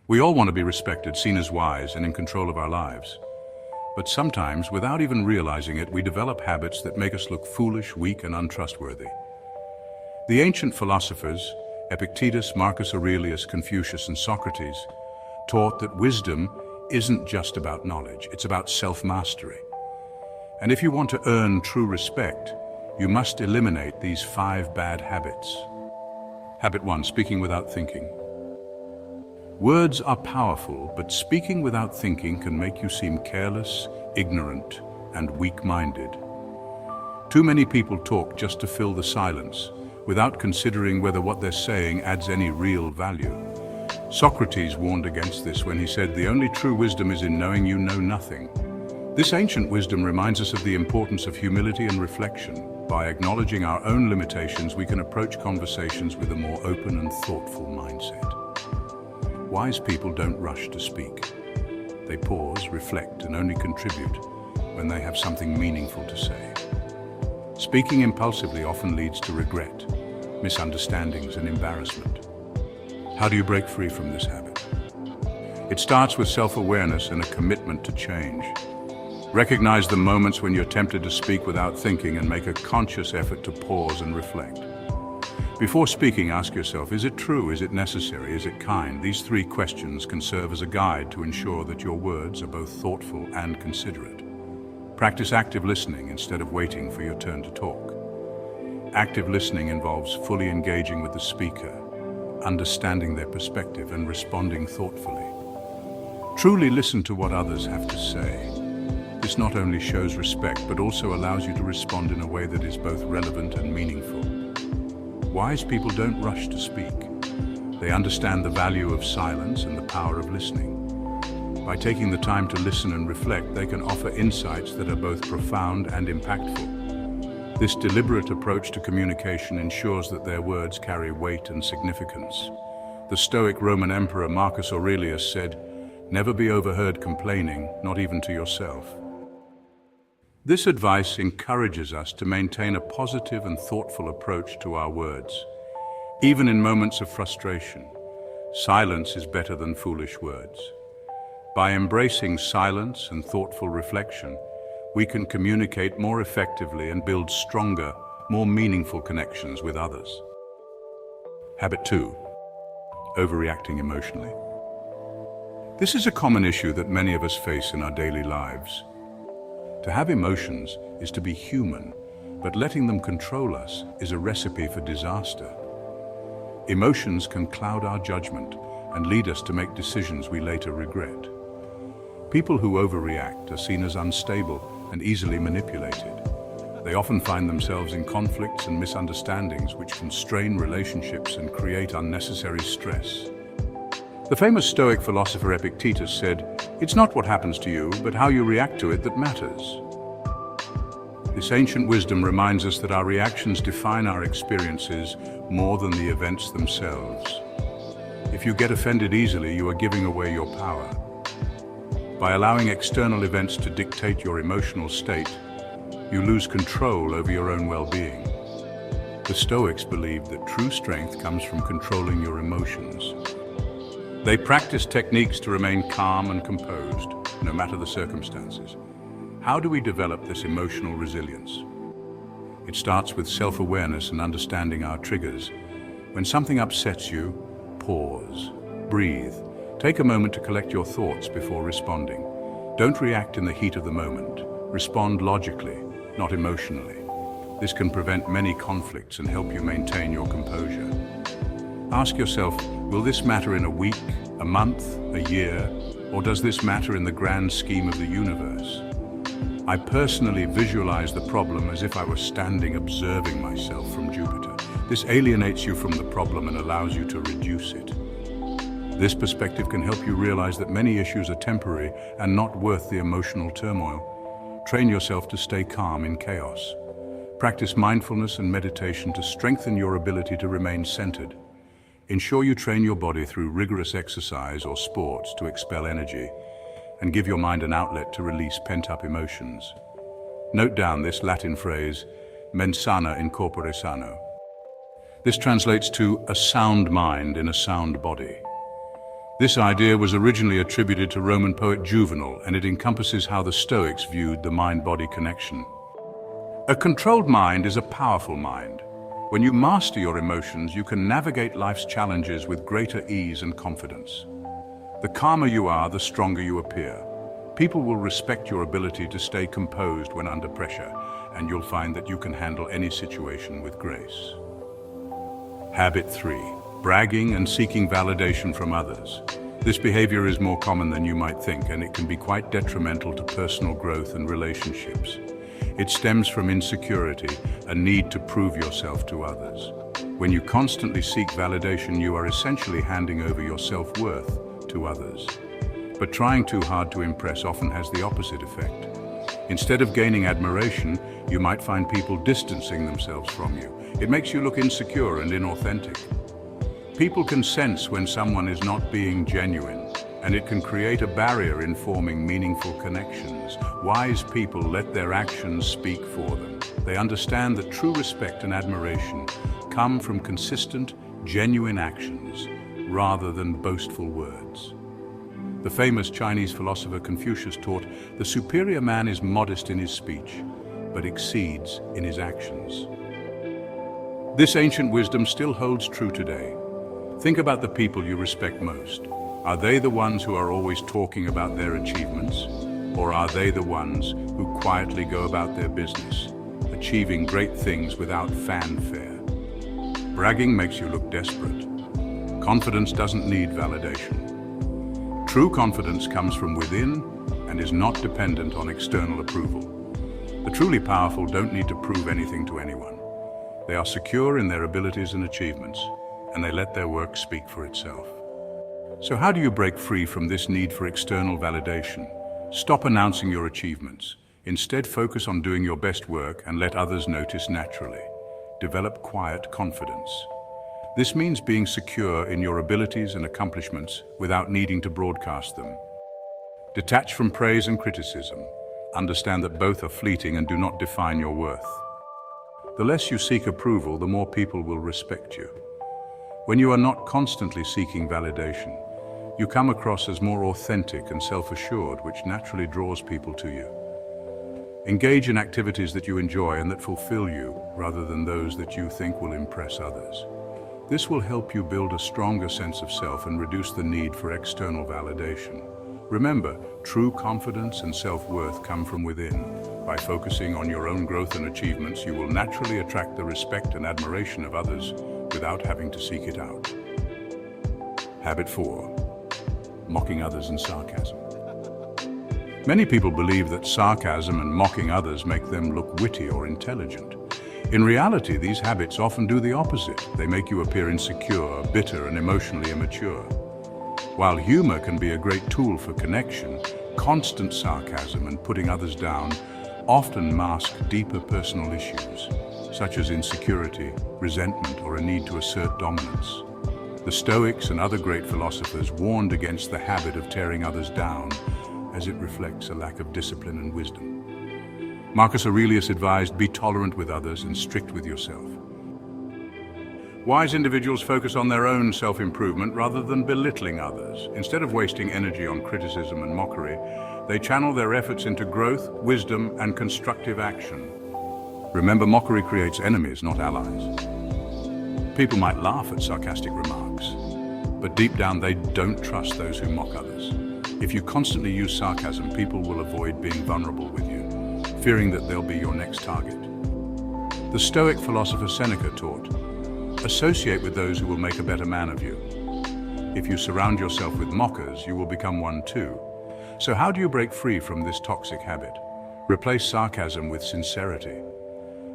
We all want to be respected, seen as wise, and in control of our lives. But sometimes, without even realizing it, we develop habits that make us look foolish, weak, and untrustworthy. The ancient philosophers, Epictetus, Marcus Aurelius, Confucius, and Socrates, taught that wisdom isn't just about knowledge, it's about self-mastery. And if you want to earn true respect, you must eliminate these 5 bad habits. Habit 1, speaking without thinking. Words are powerful, but speaking without thinking can make you seem careless, ignorant, and weak-minded. Too many people talk just to fill the silence, without considering whether what they're saying adds any real value. Socrates warned against this when he said, "The only true wisdom is in knowing you know nothing." This ancient wisdom reminds us of the importance of humility and reflection. By acknowledging our own limitations, we can approach conversations with a more open and thoughtful mindset. Wise people don't rush to speak. They pause, reflect, and only contribute when they have something meaningful to say. Speaking impulsively often leads to regret, misunderstandings, and embarrassment. How do you break free from this habit? It starts with self-awareness and a commitment to change. Recognize the moments when you're tempted to speak without thinking and make a conscious effort to pause and reflect. Before speaking, ask yourself, is it true, is it necessary, is it kind? These 3 questions can serve as a guide to ensure that your words are both thoughtful and considerate. Practice active listening instead of waiting for your turn to talk. Active listening involves fully engaging with the speaker, understanding their perspective, and responding thoughtfully. Truly listen to what others have to say. This not only shows respect, but also allows you to respond in a way that is both relevant and meaningful. Wise people don't rush to speak. They understand the value of silence and the power of listening. By taking the time to listen and reflect, they can offer insights that are both profound and impactful. This deliberate approach to communication ensures that their words carry weight and significance. The Stoic Roman Emperor Marcus Aurelius said, "Never be overheard complaining, not even to yourself." This advice encourages us to maintain a positive and thoughtful approach to our words. Even in moments of frustration, silence is better than foolish words. By embracing silence and thoughtful reflection, we can communicate more effectively and build stronger, more meaningful connections with others. Habit 2, overreacting emotionally. This is a common issue that many of us face in our daily lives. To have emotions is to be human, but letting them control us is a recipe for disaster. Emotions can cloud our judgment and lead us to make decisions we later regret. People who overreact are seen as unstable and easily manipulated. They often find themselves in conflicts and misunderstandings which can strain relationships and create unnecessary stress. The famous Stoic philosopher Epictetus said, "It's not what happens to you, but how you react to it that matters." This ancient wisdom reminds us that our reactions define our experiences more than the events themselves. If you get offended easily, you are giving away your power. By allowing external events to dictate your emotional state, you lose control over your own well-being. The Stoics believed that true strength comes from controlling your emotions. They practiced techniques to remain calm and composed, no matter the circumstances. How do we develop this emotional resilience? It starts with self-awareness and understanding our triggers. When something upsets you, pause, breathe. Take a moment to collect your thoughts before responding. Don't react in the heat of the moment. Respond logically, not emotionally. This can prevent many conflicts and help you maintain your composure. Ask yourself, will this matter in a week, a month, a year, or does this matter in the grand scheme of the universe? I personally visualize the problem as if I were standing observing myself from Jupiter. This alienates you from the problem and allows you to reduce it. This perspective can help you realize that many issues are temporary and not worth the emotional turmoil. Train yourself to stay calm in chaos. Practice mindfulness and meditation to strengthen your ability to remain centered. Ensure you train your body through rigorous exercise or sports to expel energy, and give your mind an outlet to release pent-up emotions. Note down this Latin phrase, mens sana in corpore sano. This translates to a sound mind in a sound body. This idea was originally attributed to Roman poet Juvenal, and it encompasses how the Stoics viewed the mind-body connection. A controlled mind is a powerful mind. When you master your emotions, you can navigate life's challenges with greater ease and confidence. The calmer you are, the stronger you appear. People will respect your ability to stay composed when under pressure, and you'll find that you can handle any situation with grace. Habit 3. Bragging and seeking validation from others. This behavior is more common than you might think, and it can be quite detrimental to personal growth and relationships. It stems from insecurity, a need to prove yourself to others. When you constantly seek validation, you are essentially handing over your self-worth to others. But trying too hard to impress often has the opposite effect. Instead of gaining admiration, you might find people distancing themselves from you. It makes you look insecure and inauthentic. People can sense when someone is not being genuine, and it can create a barrier in forming meaningful connections. Wise people let their actions speak for them. They understand that true respect and admiration come from consistent, genuine actions rather than boastful words. The famous Chinese philosopher Confucius taught, "The superior man is modest in his speech, but exceeds in his actions." This ancient wisdom still holds true today. Think about the people you respect most. Are they the ones who are always talking about their achievements? Or are they the ones who quietly go about their business, achieving great things without fanfare? Bragging makes you look desperate. Confidence doesn't need validation. True confidence comes from within and is not dependent on external approval. The truly powerful don't need to prove anything to anyone. They are secure in their abilities and achievements, and they let their work speak for itself. So how do you break free from this need for external validation? Stop announcing your achievements. Instead, focus on doing your best work and let others notice naturally. Develop quiet confidence. This means being secure in your abilities and accomplishments without needing to broadcast them. Detach from praise and criticism. Understand that both are fleeting and do not define your worth. The less you seek approval, the more people will respect you. When you are not constantly seeking validation, you come across as more authentic and self-assured, which naturally draws people to you. Engage in activities that you enjoy and that fulfill you, rather than those that you think will impress others. This will help you build a stronger sense of self and reduce the need for external validation. Remember, true confidence and self-worth come from within. By focusing on your own growth and achievements, you will naturally attract the respect and admiration of others without having to seek it out. Habit 4. Mocking others and sarcasm. Many people believe that sarcasm and mocking others make them look witty or intelligent. In reality, these habits often do the opposite. They make you appear insecure, bitter, and emotionally immature. While humor can be a great tool for connection, constant sarcasm and putting others down often mask deeper personal issues, such as insecurity, resentment, or a need to assert dominance. The Stoics and other great philosophers warned against the habit of tearing others down, as it reflects a lack of discipline and wisdom. Marcus Aurelius advised, "Be tolerant with others and strict with yourself." Wise individuals focus on their own self-improvement rather than belittling others. Instead of wasting energy on criticism and mockery, they channel their efforts into growth, wisdom, and constructive action. Remember, mockery creates enemies, not allies. People might laugh at sarcastic remarks, but deep down they don't trust those who mock others. If you constantly use sarcasm, people will avoid being vulnerable with you, fearing that they'll be your next target. The Stoic philosopher Seneca taught, "Associate with those who will make a better man of you." If you surround yourself with mockers, you will become one too. So how do you break free from this toxic habit? Replace sarcasm with sincerity.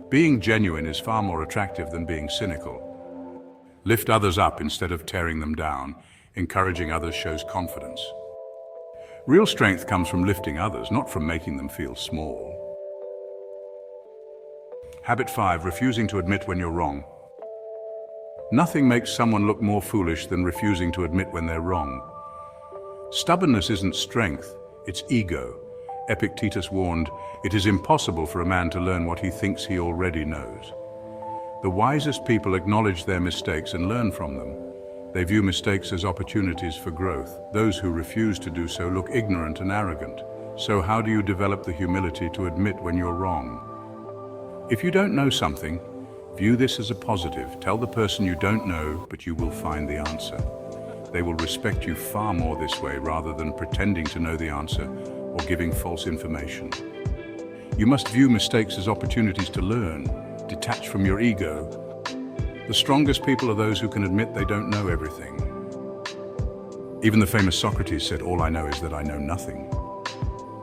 Being genuine is far more attractive than being cynical. Lift others up instead of tearing them down. Encouraging others shows confidence. Real strength comes from lifting others, not from making them feel small. Habit 5. Refusing to admit when you're wrong. Nothing makes someone look more foolish than refusing to admit when they're wrong. Stubbornness isn't strength, it's ego. Epictetus warned, "It is impossible for a man to learn what he thinks he already knows." The wisest people acknowledge their mistakes and learn from them. They view mistakes as opportunities for growth. Those who refuse to do so look ignorant and arrogant. So how do you develop the humility to admit when you're wrong? If you don't know something, view this as a positive. Tell the person you don't know, but you will find the answer. They will respect you far more this way rather than pretending to know the answer or giving false information. You must view mistakes as opportunities to learn, detach from your ego. The strongest people are those who can admit they don't know everything. Even the famous Socrates said, "All I know is that I know nothing."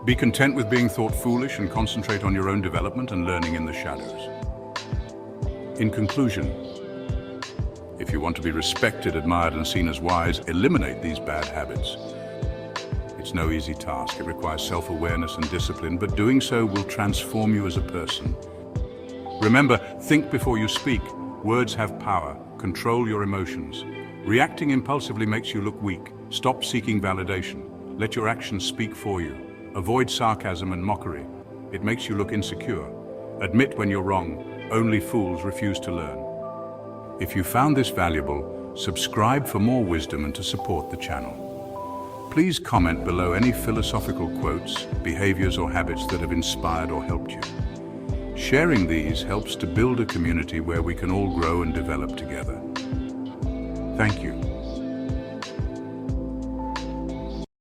Be content with being thought foolish and concentrate on your own development and learning in the shadows. In conclusion, if you want to be respected, admired, and seen as wise, eliminate these bad habits. It's no easy task. It requires self-awareness and discipline, but doing so will transform you as a person. Remember, think before you speak. Words have power. Control your emotions. Reacting impulsively makes you look weak. Stop seeking validation. Let your actions speak for you. Avoid sarcasm and mockery. It makes you look insecure. Admit when you're wrong. Only fools refuse to learn. If you found this valuable, subscribe for more wisdom and to support the channel. Please comment below any philosophical quotes, behaviors, or habits that have inspired or helped you. Sharing these helps to build a community where we can all grow and develop together. Thank you.